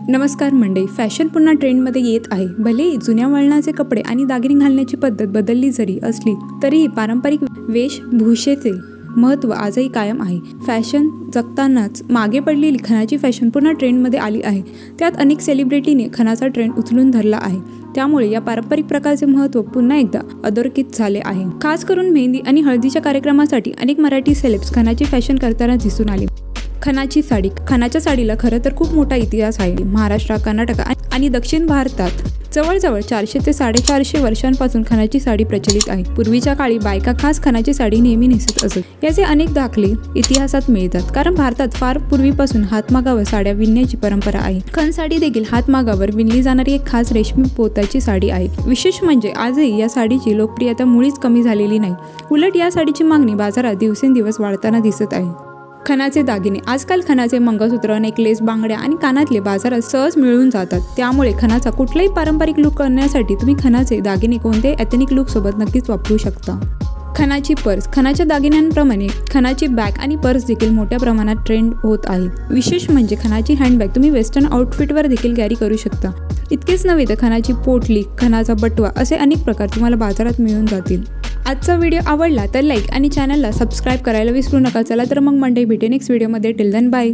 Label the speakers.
Speaker 1: नमस्कार मंडळी, फॅशन पुन्हा ट्रेंडमध्ये येत आहे. भलेही जुन्या वळणाचे कपडे आणि दागिने घालण्याची पद्धत बदलली जरी असली तरीही पारंपरिक वेशभूषेचे महत्त्व आजही कायम आहे. फॅशन जगतानाच मागे पडलेली खणाची फॅशन पुन्हा ट्रेंडमध्ये आली आहे. त्यात अनेक सेलिब्रिटीने खणाचा ट्रेंड उचलून धरला आहे. त्यामुळे या पारंपरिक प्रकारचे महत्त्व पुन्हा एकदा अधोरेखित झाले आहे. खास करून मेहंदी आणि हळदीच्या कार्यक्रमासाठी अनेक मराठी सेलेब्स खणाची फॅशन करताना दिसून आले. खणाची साडी. खणाच्या साडीला खरं तर खूप मोठा इतिहास आहे. महाराष्ट्र, कर्नाटक आणि दक्षिण भारतात जवळजवळ 400 ते 450 वर्षांपासून खणाची साडी प्रचलित आहे. पूर्वीच्या काळी बायका खास खणाची साडी नेहमी नेसत असत. याचे अनेक दाखले इतिहासात मिळतात, कारण भारतात फार पूर्वीपासून हातमागावर साड्या विणण्याची परंपरा आहे. खण साडी देखील हातमागावर विणली जाणारी एक खास रेशमी पोताची साडी आहे. विशेष म्हणजे आजही या साडीची लोकप्रियता मुळीच कमी झालेली नाही. उलट या साडीची मागणी बाजारात दिवसेंदिवस वाढताना दिसत आहे. खणाचे दागिने. आजकाल खणाचे मंगळसूत्र, नेकलेस, बांगड्या आणि कानातले बाजारात सहज मिळून जातात. त्यामुळे खणाचा कुठलाही पारंपरिक लूक करण्यासाठी तुम्ही खणाचे दागिने कोणत्याही एथनिक लूकसोबत नक्कीच वापरू शकता. खणाची पर्स. खणाच्या दागिन्यांप्रमाणे खणाची बॅग आणि पर्स देखील मोठ्या प्रमाणात ट्रेंड होत आहे. विशेष म्हणजे खणाची हँडबॅग तुम्ही वेस्टर्न आउटफिटवर देखील कॅरी करू शकता. इतकेच नव्हे तर खणाची पोटली, खणाचा बटवा असे अनेक प्रकार तुम्हाला बाजारात मिळून जातील. आजचा व्हिडिओ आवडला तर लाईक आणि चॅनलला सबस्क्राईब करायला विसरू नका. चला तर मग मंडळी, भेटू नेक्स्ट व्हिडिओमध्ये. Till then bye.